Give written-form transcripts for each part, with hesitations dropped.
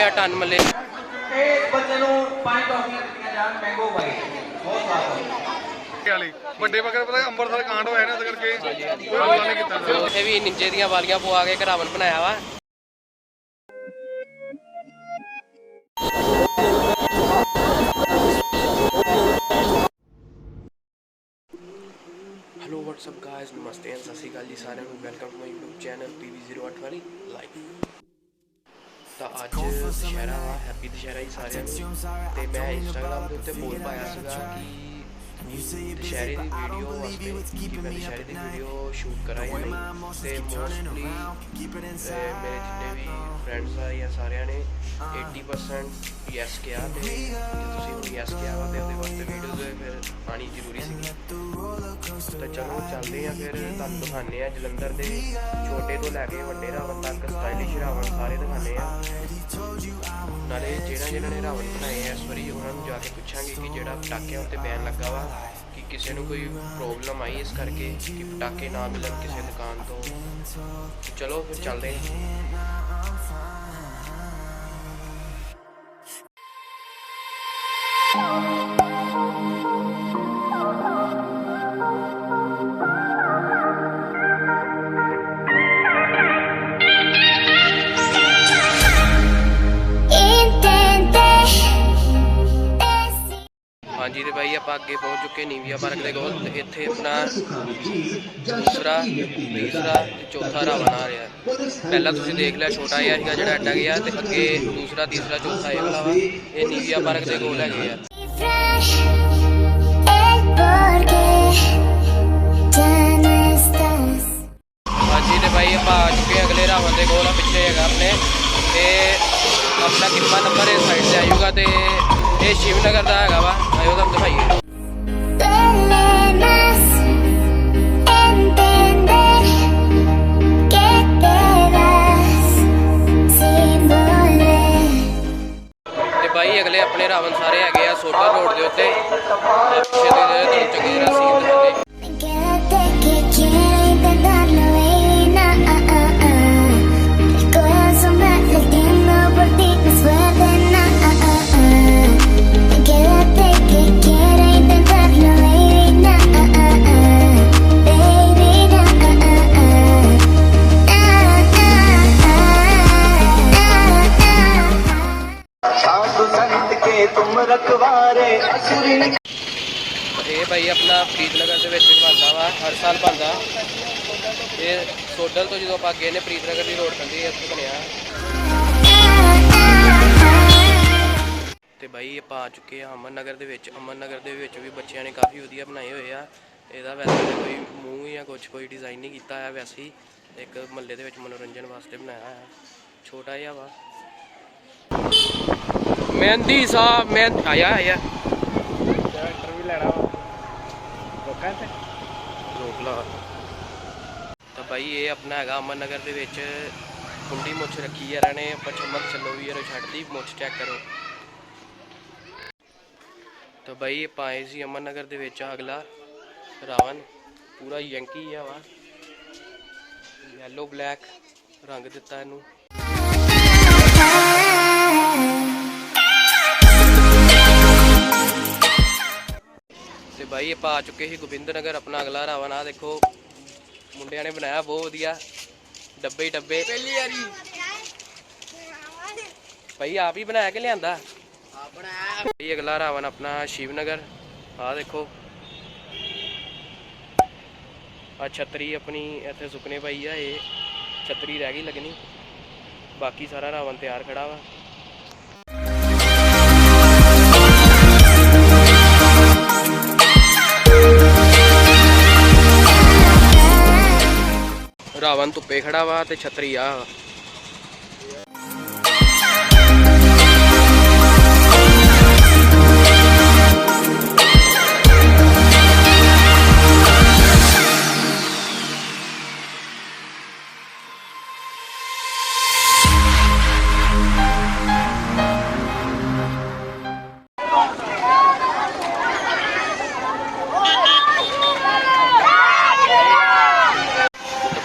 है टन मल्ले भी नीचे दियां वालियां पवा के रावण बनाया वा। हेलो व्हाट्सअप गाइस, नमस्ते एंड सत श्री अकाल जी सारे को। Welcome to my YouTube channel PV08 वाली लाइफ। तो अज दशहरा वा, हैप्पी दशहरा ही सारे। तो मैं इंस्टाग्राम के उत्ते बोल पाया सीगा कि दशहरे की वीडियो वास्ते कि मैं दशहरे की वीडियो शूट करा या नहीं। तो मोस्टली मेरे जिन्ने भी फ्रेंड्स आ या सारे ने 80% यस किया। तो तुसीं यस किया वा तो वास्ते वीडियो फिर आनी जरूरी सी। तो चलो चलते हैं फिर तुहानूं दिखाने हैं जलंधर के छोटे तो लैके वड्डे रावण तक स्टाइलिश रावण सारे दिखाने हैं। नाले जिन्होंने ने रावण बनाए हैं इस बारी उन्होंने जाके पूछांगे कि जो पटाके उत्ते बैन लगा वा कि किसी को कोई प्रॉब्लम आई इस करके कि पटाके ना मिलन किसी दुकान तो। चलो फिर चलते हैं। हाँ जी, तो भाई आप अगे पहुँच चुके नीविया पार्क के कोल। इत्थे अपना दूसरा तीसरा चौथा रावण आ रहा है। पहला तुसीं देख लिया छोटा जिहा सीगा जिहड़ा अड्डा गया, तो अगे दूसरा तीसरा चौथा ये वाला वा। ये नीविया पार्क के कोल है। हाँ जी, तो भाई आप आ चुके अगले रावण के कोल। पिछले है अपने अपना कितना नंबर इस साइड से आयूगा। तो ये शिवनगर का है वा। आयो तुम दिखाइए। भाई अगले अपने रावण सारे है सोडा रोड के उत्ते। चंगी तरह सीन दिखाते। ये भाई अपना प्रीतनगर के बनता वा, हर साल बनता। ये सोडल तो जो आप अगे ने प्रीतनगर की रोड पैंती है उत्थे बनया। तो भाई आप आ चुके हैं अमन नगर के। अमन नगर के भी बच्चों ने काफ़ी वधिया बनाए हुए आ। ਇਹਦਾ वैसे कोई मूँह या कुछ कोई डिज़ाइन नहीं किया है, वैसे ही एक महल्ले के मनोरंजन वास्ते बनाया है। छोटा जिहा वा। मेहंदी साहब आया इंटरव्यू लेना रोक ला। तो भाई ये अपना है अमन नगर के कुंडी मुछ रखी है ने चमक चलो भी यार छड़ी मुछ चेक करो। तो भाई आप आए सी अमन नगर के अगला रावण पूरा यंकी है वा। येलो ब्लैक रंग दिता इनू। तो भाई आप आ चुके ही गोबिंद नगर अपना अगला रावण। आ देखो मुंडिया ने बनाया बहुत वधिया डब्बे ही डब्बे। भाई आप ही बनाया के लिया भाई अगला रावण अपना शिवनगर। आ देखो आ छतरी अपनी इतने सुकने पाई है। ये छतरी रह गई लगनी, बाकी सारा रावण तैयार खड़ा वा। रावण धुप्पे खड़ा वा ते छतरी आ।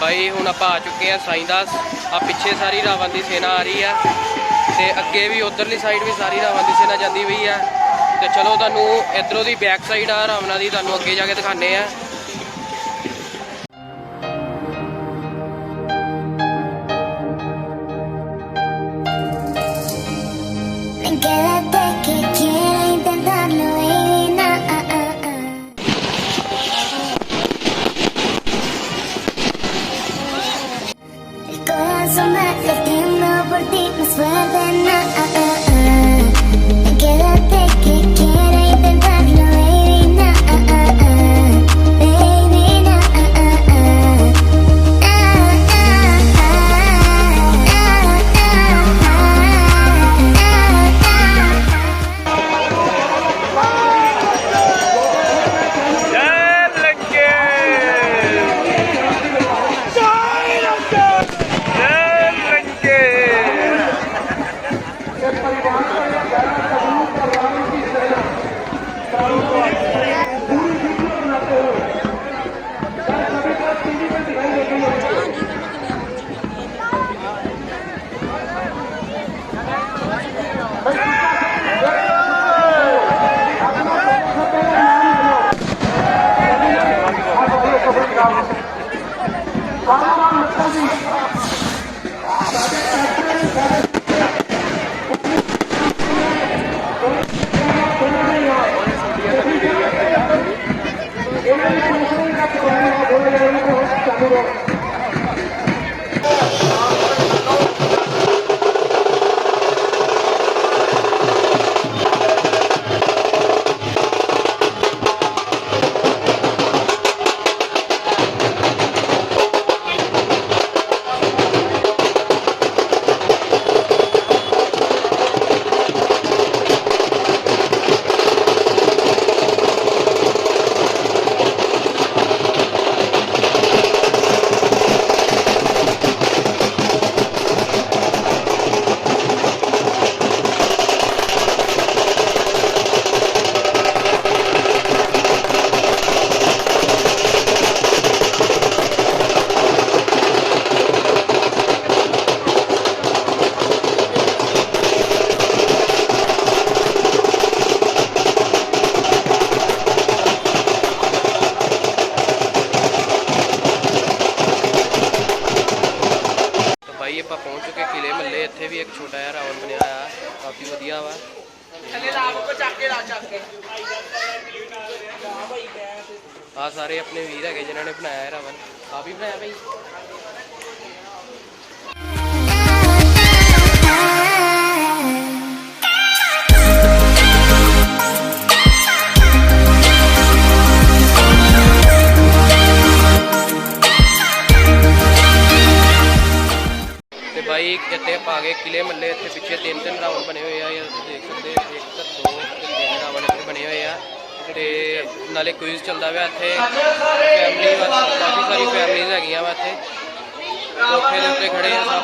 भाई हूँ आप आ चुके हैं साईं दास। आ पिछे सारी रावण की सेना आ रही है। ਤੇ ਅੱਗੇ ਵੀ ਉਧਰਲੀ ਸਾਈਡ ਵੀ ਸਾਰੀ ਰਾਵਣ ਦੀ ਸੈਨਾ ਜਾਂਦੀ ਪਈ ਆ। ਤੇ ਚਲੋ ਤੁਹਾਨੂੰ ਇਧਰੋਂ ਦੀ ਬੈਕ ਸਾਈਡ ਆ ਰਾਵਣਾ ਦੀ ਤੁਹਾਨੂੰ ਅੱਗੇ ਜਾ ਕੇ ਦਿਖਾਣੇ ਆ। ਆਪਾਂ ਪਹੁੰਚ ਚੁੱਕੇ ਕਿਲੇ ਮੱਲੇ। ਇੱਥੇ ਵੀ ਇੱਕ ਛੋਟਾ ਜਿਹਾ ਰਾਵਣ ਬਣਿਆ ਆ, ਕਾਫੀ ਵਧੀਆ ਵਾ। ਆ ਸਾਰੇ ਆਪਣੇ ਵੀਰ ਹੈਗੇ ਜਿਨ੍ਹਾਂ ਨੇ ਬਣਾਇਆ ਰਾਵਣ। ਆਪ ਹੀ ਬਣਾਇਆ ਭਾਈ। भाई इतने आप आ गए किले मल्ले। इतने पिछे तीन तीन रावण बने हुए हैं, देख सकते एक तो दो तीन रावण इतने बने हुए हैं। तो नाले क्विज चलता हुआ इतने फैमिली काफ़ी सारी फैमिलीज है इतने कोठे के उत्ते खड़े हैं सब।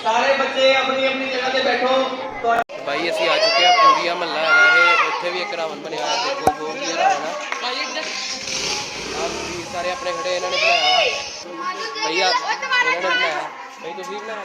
सारे बच्चे अपनी अपनी जगह पे बैठो। भाई असी आ चुके हैं पूरिया महला है। इतने भी एक रावण बनया देखो, बहुत ही रावण है। सारे अपने खड़े इन्होंने बनाया भैया, इन्होंने बनाया भाई। तुम भी बनाया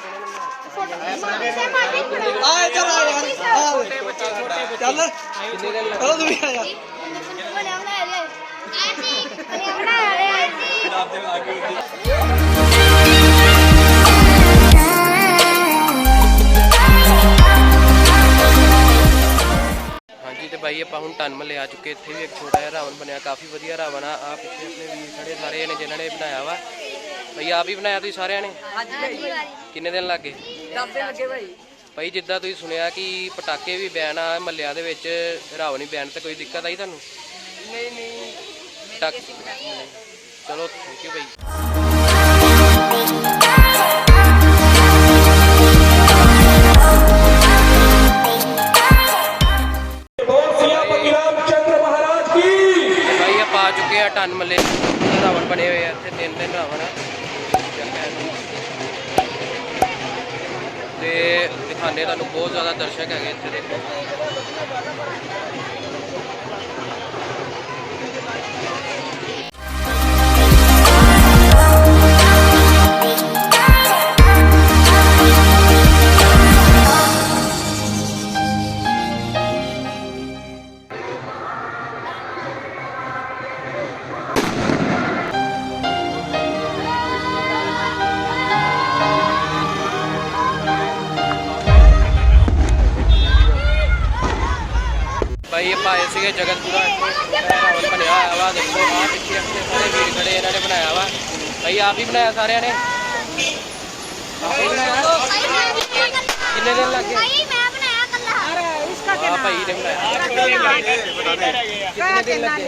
तो भाई आप हम टन महले आ चुके। इतने भी एक छोटा जिहा रावण बनया, काफ़ी वधिया रावण आ। पिछले अपने वीर खड़े सारे ने जिन्होंने बनाया वा। भाई आप ही बनाया तुसीं सारिਆਂ ने? किन्ने दिन लग गए? 10 दिन लगे भाई। भाई जिद्दां तुसीं सुनिया कि पटाके भी बैन आ महल्लिਆਂ ਦੇ ਵਿੱਚ, रावण ही बैन, तो कोई दिक्कत आई ਤੁਹਾਨੂੰ? नहीं चलो थैंक यू भाई। महाराज ਆ ਚੁੱਕੇ ਆ ਟਨ ਮੱਲੇ ਰਾਵਣ ਬਣੇ ਹੋਏ ਆ ਇੱਥੇ 3 ਰਾਵਣ ਆ ਤੇ ਦਿਖਾਣੇ ਤੁਹਾਨੂੰ ਬਹੁਤ ਜ਼ਿਆਦਾ ਦਰਸ਼ਕ ਹੈਗੇ ਇੱਥੇ ਦੇਖੋ। भाई ये पाए से जगतपुरा रावण बनया हुआ वा देखो आ पिछे अपने सारे वीर खड़े इन्होंने बनाया वा भाई आप ही बनाया सारे ने कितने दिन लग गए भाई ने बनाया कितने दिन लगे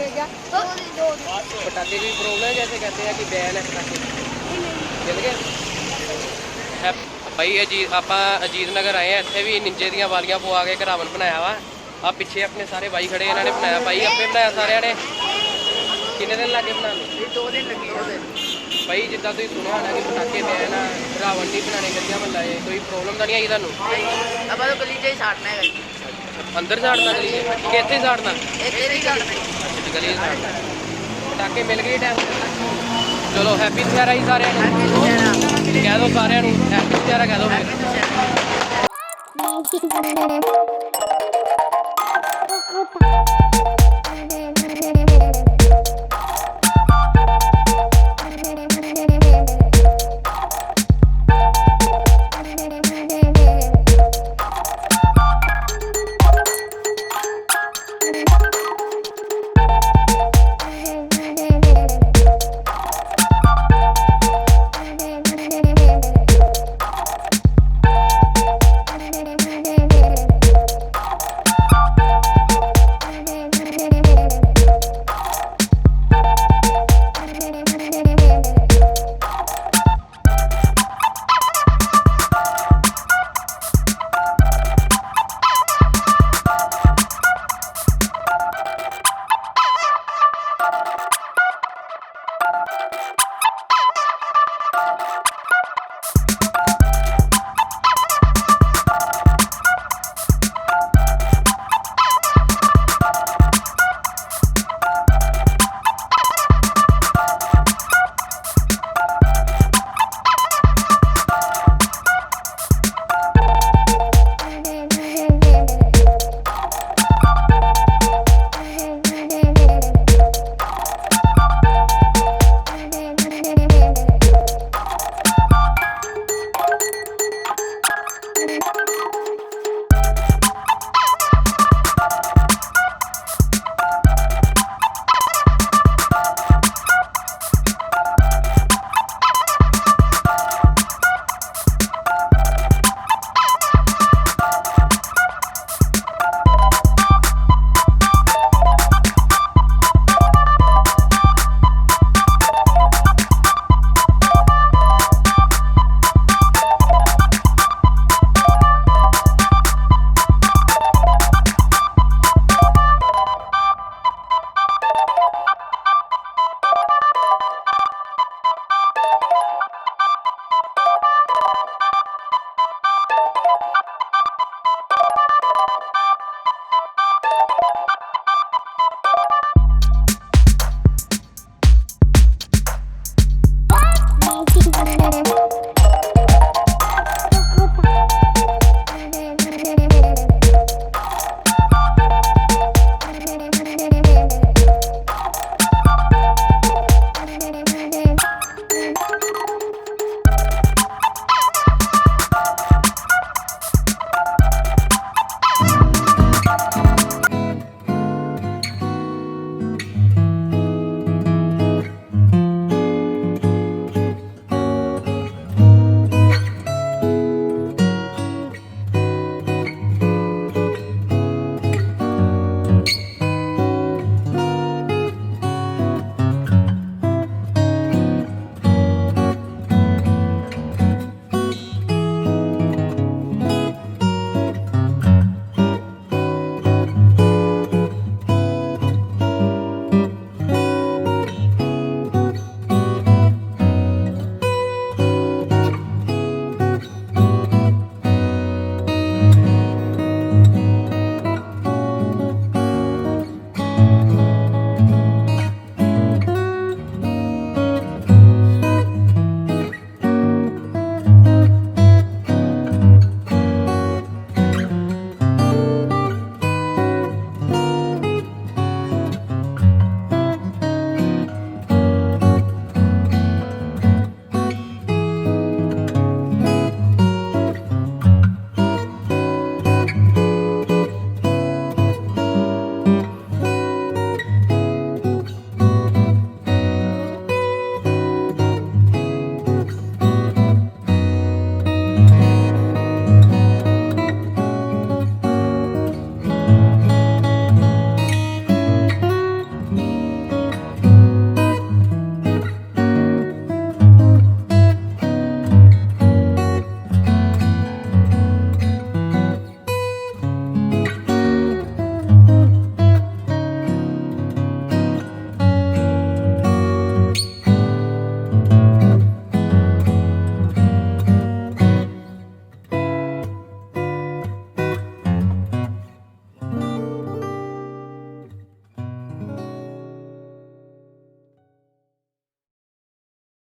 पटाखे की प्रॉब्लम जैसे कहते हैं कि बैन है पटाखे मिल गए भाई आप अजीत नगर आए हैं इतने भी निंजे दियां वालियां पवा के रावण बनाया वा आ पिछे अपने सारे भाई खड़े इन्होंने बनाया भाई आपे बनाया सारे ने कितने दिन लगे बनाने 2 दिन लगे भाई जिदा तुम सुनिया होना कि पटाखे बैन आ रावण नहीं बनाने गलियां मल्ला कोई प्रॉब्लम तो नहीं आई तुहानू अब तो गली च ही साड़ना है अंदर साड़ना गली कि इत्थे साड़ना अच्छा गली साड़ना पटाखे मिल गए टाइम चलो हैप्पी दशहरा ही सारे कह दो सारे हैप्पी दशहरा कह दो फिर